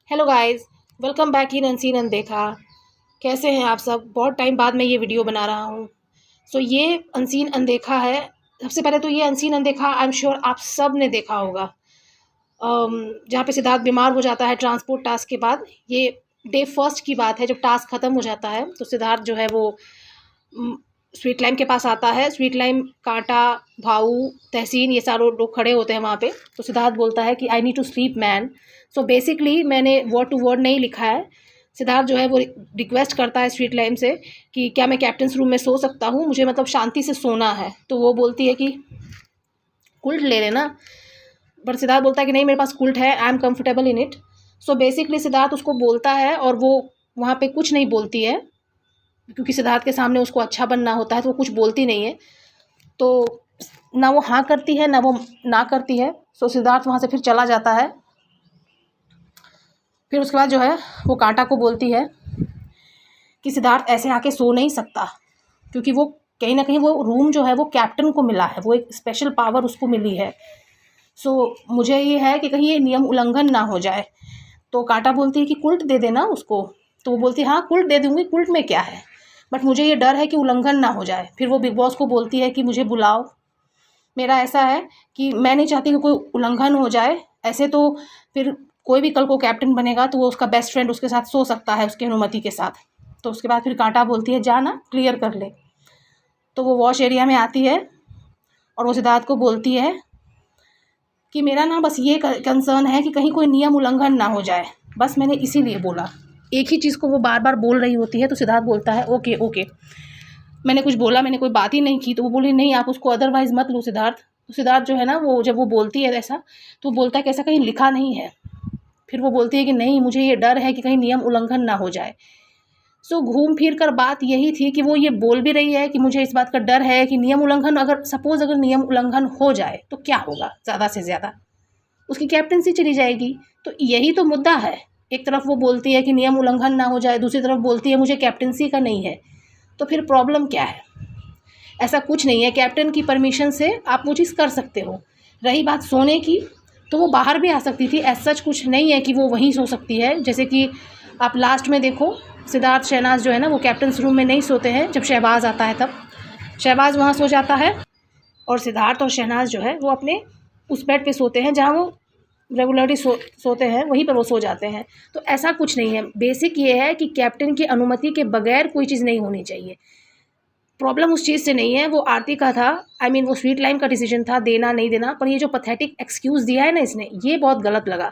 Hello guys, welcome back in unseen अनदेखा। कैसे हैं आप सब? बहुत टाइम बाद मैं ये वीडियो बना रहा हूँ। ये अनसीन अनदेखा है। सबसे पहले तो ये अनसीन अनदेखा आई एम श्योर आप सब ने देखा होगा। जहाँ पे सिद्धार्थ बीमार हो जाता है ट्रांसपोर्ट टास्क के बाद। ये डे फर्स्ट की बात है जब टास्क ख़त्म हो जाता है, तो सिद्धार्थ जो है वो स्वीट लाइम के पास आता है। स्वीट लाइम, कांटा, भाऊ, तहसीन, ये सारे लोग खड़े होते हैं वहाँ पे। तो सिद्धार्थ बोलता है कि I need to sleep man. So basically मैंने वर्ड टू वर्ड नहीं लिखा है। सिद्धार्थ जो है वो रिक्वेस्ट करता है स्वीट लाइम से कि क्या मैं कैप्टन्स रूम में सो सकता हूँ, मुझे मतलब शांति से सोना है। तो वो बोलती है कि कुल्ट ले लेना। पर सिद्धार्थ बोलता है कि नहीं, मेरे पास कुल्ट है, I am comfortable in it. So basically Siddharth उसको बोलता है और वो वहाँ पे कुछ नहीं बोलती है, क्योंकि सिद्धार्थ के सामने उसको अच्छा बनना होता है, तो वो कुछ बोलती नहीं है। तो ना वो हाँ करती है ना वो ना करती है। सो सिद्धार्थ वहाँ से फिर चला जाता है। फिर उसके बाद जो है वो कांटा को बोलती है कि सिद्धार्थ ऐसे आके सो नहीं सकता, क्योंकि वो कहीं ना कहीं वो रूम जो है वो कैप्टन को मिला है, वो एक स्पेशल पावर उसको मिली है। मुझे ये है कि कहीं ये नियम उल्लंघन ना हो जाए। तो कांटा बोलती है कि कुल्ट दे देना उसको। तो वो बोलती है हाँ कुल्ट दे दूँगी, कुल्ट में क्या है, बट मुझे ये डर है कि उल्लंघन ना हो जाए। फिर वो बिग बॉस को बोलती है कि मुझे बुलाओ, मेरा ऐसा है कि मैं नहीं चाहती कि कोई उल्लंघन हो जाए। ऐसे तो फिर कोई भी कल को कैप्टन बनेगा तो वो उसका बेस्ट फ्रेंड उसके साथ सो सकता है उसकी अनुमति के साथ। तो उसके बाद फिर कांटा बोलती है जा ना, क्लियर कर ले। तो वो वॉश एरिया में आती है और वो सिद्धार्थ को बोलती है कि मेरा ना बस ये कंसर्न है कि कहीं कोई नियम उल्लंघन ना हो जाए, बस मैंने इसीलिए बोला। एक ही चीज़ को वो बार बार बोल रही होती है। तो सिद्धार्थ बोलता है ओके ओके, मैंने कुछ बोला, मैंने कोई बात ही नहीं की। तो वो बोली नहीं, आप उसको अदरवाइज़ मत लो सिद्धार्थ। तो सिद्धार्थ जो है ना, वो जब वो बोलती है ऐसा, तो बोलता है कि ऐसा कहीं लिखा नहीं है। फिर वो बोलती है कि नहीं, मुझे ये डर है कि कहीं नियम उल्लंघन ना हो जाए। घूम फिर कर बात यही थी कि वो ये बोल भी रही है कि मुझे इस बात का डर है कि नियम उल्लंघन, अगर सपोज़ अगर नियम उल्लंघन हो जाए तो क्या होगा, ज़्यादा से ज़्यादा उसकी कैप्टनसी चली जाएगी। तो यही तो मुद्दा है। एक तरफ वो बोलती है कि नियम उल्लंघन ना हो जाए, दूसरी तरफ बोलती है मुझे कैप्टनसी का नहीं है। तो फिर प्रॉब्लम क्या है? ऐसा कुछ नहीं है, कैप्टन की परमिशन से आप वो चीज़ कर सकते हो। रही बात सोने की, तो वो बाहर भी आ सकती थी। ऐसा कुछ नहीं है कि वो वहीं सो सकती है। जैसे कि आप लास्ट में देखो, सिद्धार्थ शहनाज जो है ना, वो कैप्टन्स रूम में नहीं सोते हैं। जब शहबाज आता है तब शहबाज वहाँ सो जाता है और सिद्धार्थ और शहनाज जो है वो अपने उस बेड पे सोते हैं जहाँ वो रेगुलरली सोते हैं, वहीं पर वो सो जाते हैं। तो ऐसा कुछ नहीं है। बेसिक ये है कि कैप्टन की अनुमति के बगैर कोई चीज़ नहीं होनी चाहिए। प्रॉब्लम उस चीज़ से नहीं है, वो आरती का था। आई मीन वो स्वीट लाइम का डिसीजन था देना नहीं देना। पर ये जो पैथेटिक एक्सक्यूज़ दिया है ना इसने, ये बहुत गलत लगा।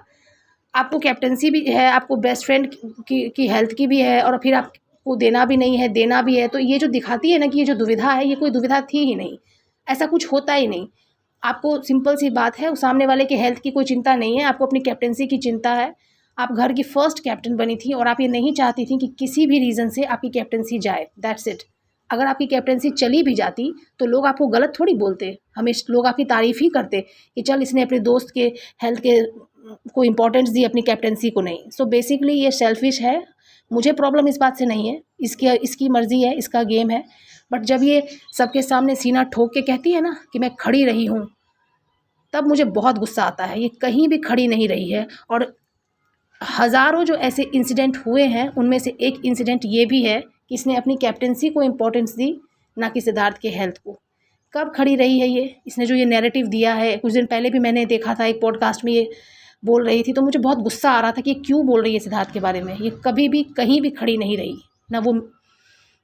आपको कैप्टनसी भी है, आपको बेस्ट फ्रेंड की हेल्थ की भी है, और फिर आपको देना भी नहीं है, देना भी है। तो ये जो दिखाती है ना कि ये जो दुविधा है, ये कोई दुविधा थी ही नहीं। ऐसा कुछ होता ही नहीं। आपको सिंपल सी बात है, उस सामने वाले के हेल्थ की कोई चिंता नहीं है, आपको अपनी कैप्टनसी की चिंता है। आप घर की फर्स्ट कैप्टन बनी थी और आप ये नहीं चाहती थी कि किसी भी रीज़न से आपकी कैप्टनसी जाए। That's it. अगर आपकी कैप्टनसी चली भी जाती तो लोग आपको गलत थोड़ी बोलते, हमेशा लोग आपकी तारीफ़ ही करते कि चल इसने अपने दोस्त के हेल्थ के को इम्पोर्टेंस दी, अपनी कैप्टनसी को नहीं। बेसिकली ये सेल्फिश है। मुझे प्रॉब्लम इस बात से नहीं है, इसकी मर्ज़ी है, इसका गेम है। बट जब ये सबके सामने सीना ठोक के कहती है ना कि मैं खड़ी रही हूँ, तब मुझे बहुत गुस्सा आता है। ये कहीं भी खड़ी नहीं रही है। और हज़ारों जो ऐसे इंसिडेंट हुए हैं, उनमें से एक इंसिडेंट ये भी है कि इसने अपनी कैप्टनसी को इम्पोर्टेंस दी, ना कि सिद्धार्थ के हेल्थ को। कब खड़ी रही है ये? इसने जो ये नैरेटिव दिया है, कुछ दिन पहले भी मैंने देखा था एक पॉडकास्ट में ये बोल रही थी, तो मुझे बहुत गुस्सा आ रहा था कि ये क्यों बोल रही है सिद्धार्थ के बारे में। ये कभी भी कहीं भी खड़ी नहीं रही। ना वो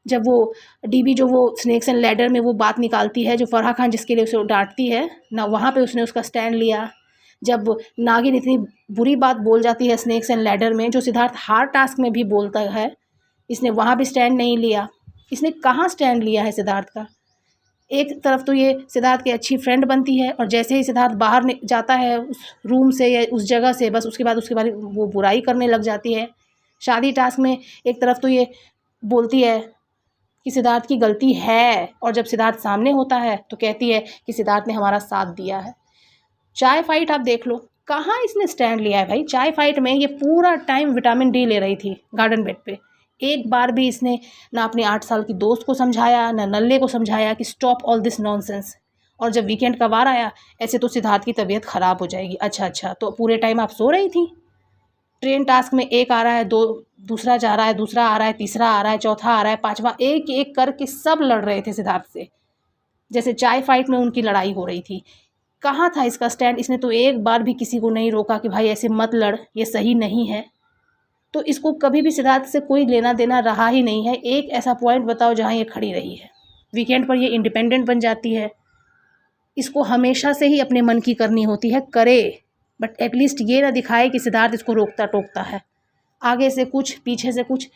जब वो डीबी जो वो स्नेक्स एंड लैडर में वो बात निकालती है, जो फराह खान जिसके लिए उसे डांटती है ना, वहाँ पे उसने उसका स्टैंड लिया। जब नागिन इतनी बुरी बात बोल जाती है स्नेक्स एंड लैडर में, जो सिद्धार्थ हार टास्क में भी बोलता है, इसने वहाँ भी स्टैंड नहीं लिया। इसने कहाँ स्टैंड लिया है सिद्धार्थ का? एक तरफ तो ये सिद्धार्थ की अच्छी फ्रेंड बनती है, और जैसे ही सिद्धार्थ बाहर जाता है उस रूम से या उस जगह से, बस उसके बाद उसके बारे वो बुराई करने लग जाती है। शादी टास्क में एक तरफ तो ये बोलती है कि सिद्धार्थ की गलती है, और जब सिद्धार्थ सामने होता है तो कहती है कि सिद्धार्थ ने हमारा साथ दिया है। चाय फाइट आप देख लो, कहाँ इसने स्टैंड लिया है भाई। चाय फाइट में ये पूरा टाइम विटामिन डी ले रही थी गार्डन बेड पे। एक बार भी इसने ना अपने 8 साल की दोस्त को समझाया, ना नल्ले को समझाया कि स्टॉप ऑल दिस नॉनसेंस। और जब वीकेंड का वार आया, ऐसे तो सिद्धार्थ की तबीयत ख़राब हो जाएगी। अच्छा तो पूरे टाइम आप सो रही थी? ट्रेन टास्क में एक आ रहा है, दो दूसरा जा रहा है, दूसरा आ रहा है, तीसरा आ रहा है, चौथा आ रहा है, पांचवा, एक एक करके सब लड़ रहे थे सिद्धार्थ से, जैसे चाय फाइट में उनकी लड़ाई हो रही थी। कहाँ था इसका स्टैंड? इसने तो एक बार भी किसी को नहीं रोका कि भाई ऐसे मत लड़, ये सही नहीं है। तो इसको कभी भी सिद्धार्थ से कोई लेना देना रहा ही नहीं है। एक ऐसा पॉइंट बताओ जहाँ ये खड़ी रही है। वीकेंड पर ये इंडिपेंडेंट बन जाती है, इसको हमेशा से ही अपने मन की करनी होती है, करे, बट एटलीस्ट ये ना दिखाए कि सिद्धार्थ इसको रोकता टोकता है, आगे से कुछ पीछे से कुछ।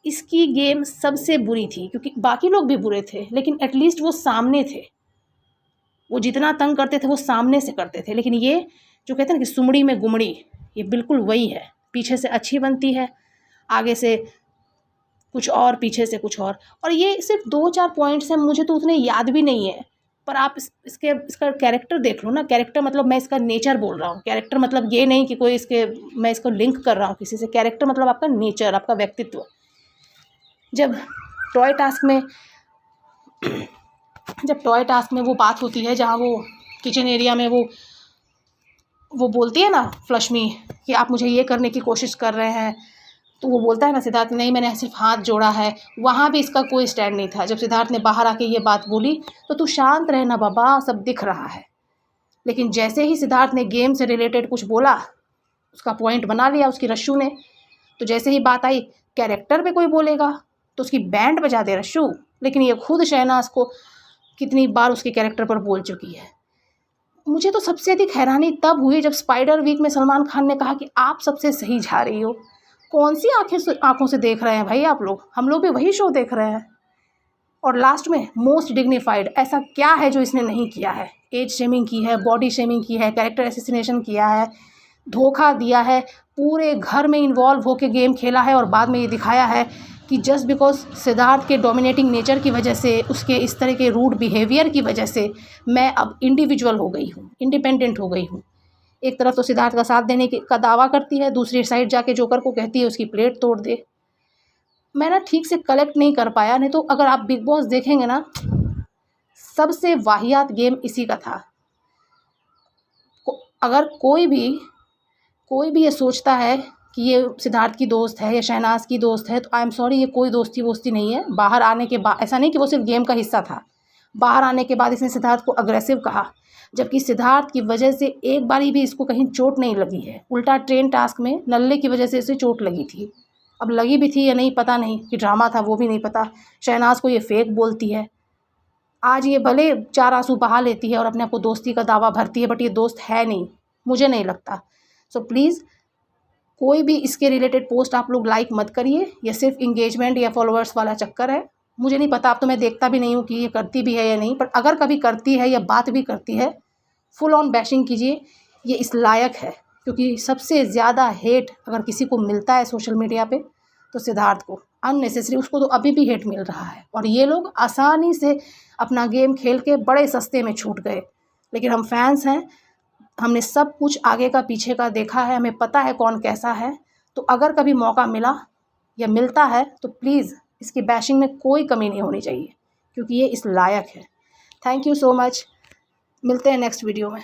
इसकी गेम सबसे बुरी थी, क्योंकि बाकी लोग भी बुरे थे, लेकिन एटलीस्ट वो सामने थे, वो जितना तंग करते थे वो सामने से करते थे। लेकिन ये जो कहते हैं ना कि सुमड़ी में गुमड़ी, ये बिल्कुल वही है, पीछे से अच्छी बनती है, आगे से कुछ और, पीछे से कुछ और ये सिर्फ 2-4 पॉइंट्स हैं, मुझे तो उतने याद भी नहीं है, पर आप इसका कैरेक्टर देख लो ना। कैरेक्टर मतलब मैं इसका नेचर बोल रहा हूँ, कैरेक्टर मतलब ये नहीं कि कोई मैं इसको लिंक कर रहा हूँ किसी से। कैरेक्टर मतलब आपका नेचर, आपका व्यक्तित्व। जब टॉय टास्क में वो बात होती है जहाँ वो किचन एरिया में वो बोलती है ना फ्लश्मी कि आप मुझे ये करने की कोशिश कर रहे हैं, तो वो बोलता है ना सिद्धार्थ, नहीं मैंने सिर्फ हाथ जोड़ा है। वहाँ भी इसका कोई स्टैंड नहीं था। जब सिद्धार्थ ने बाहर आके ये बात बोली तो तू शांत रहना बाबा, सब दिख रहा है। लेकिन जैसे ही सिद्धार्थ ने गेम से रिलेटेड कुछ बोला, उसका पॉइंट बना लिया उसकी रश्शू ने, तो जैसे ही बात आई कैरेक्टर पे कोई बोलेगा तो उसकी बैंड बजा दे रश्शू। लेकिन ये खुद शहनाज को कितनी बार उसके कैरेक्टर पर बोल चुकी है। मुझे तो सबसे अधिक हैरानी तब हुई जब स्पाइडर वीक में सलमान खान ने कहा कि आप सबसे सही जा रही हो। कौन सी आंखों से देख रहे हैं भाई आप लोग? हम लोग भी वही शो देख रहे हैं। और लास्ट में मोस्ट डिग्निफाइड, ऐसा क्या है जो इसने नहीं किया है? एज शेमिंग की है, बॉडी शेमिंग की है, कैरेक्टर एसेसिनेशन किया है, धोखा दिया है, पूरे घर में इन्वॉल्व होकर गेम खेला है, और बाद में ये दिखाया है कि जस्ट बिकॉज सिद्धार्थ के डोमिनेटिंग नेचर की वजह से, उसके इस तरह के रूड बिहेवियर की वजह से मैं अब इंडिविजुअल हो गई हूँ, इंडिपेंडेंट हो गई हूँ। एक तरफ तो सिद्धार्थ का साथ देने का दावा करती है, दूसरी साइड जाके जोकर को कहती है उसकी प्लेट तोड़ दे। मैं ना ठीक से कलेक्ट नहीं कर पाया, नहीं तो अगर आप बिग बॉस देखेंगे ना, सबसे वाहियात गेम इसी का था। अगर कोई भी ये सोचता है कि ये सिद्धार्थ की दोस्त है या शहनाज की दोस्त है, तो आई एम सॉरी, ये कोई दोस्ती वोस्ती नहीं है। बाहर आने के बाद ऐसा नहीं कि वो सिर्फ गेम का हिस्सा था, बाहर आने के बाद इसने सिद्धार्थ को अग्रेसिव कहा, जबकि सिद्धार्थ की वजह से एक बारी भी इसको कहीं चोट नहीं लगी है। उल्टा ट्रेन टास्क में नल्ले की वजह से इसे चोट लगी थी। अब लगी भी थी या नहीं पता नहीं, कि ड्रामा था वो भी नहीं पता। शहनाज को ये फेक बोलती है। आज ये भले 4 आंसू बहा लेती है और अपने आप को दोस्ती का दावा भरती है, बट ये दोस्त है नहीं, मुझे नहीं लगता। सो प्लीज़ कोई भी इसके रिलेटेड पोस्ट आप लोग लाइक मत करिए। ये सिर्फ इंगेजमेंट या फॉलोअर्स वाला चक्कर है। मुझे नहीं पता, अब तो मैं देखता भी नहीं हूँ कि ये करती भी है या नहीं, पर अगर कभी करती है या बात भी करती है, फुल ऑन बैशिंग कीजिए, ये इस लायक है। क्योंकि सबसे ज़्यादा हेट अगर किसी को मिलता है सोशल मीडिया पे तो सिद्धार्थ को, अननेसेसरी। उसको तो अभी भी हेट मिल रहा है, और ये लोग आसानी से अपना गेम खेल के बड़े सस्ते में छूट गए। लेकिन हम फैंस हैं, हमने सब कुछ आगे का पीछे का देखा है, हमें पता है कौन कैसा है। तो अगर कभी मौका मिला या मिलता है तो प्लीज़ इसकी बैशिंग में कोई कमी नहीं होनी चाहिए, क्योंकि ये इस लायक है। थैंक यू सो मच, मिलते हैं नेक्स्ट वीडियो में।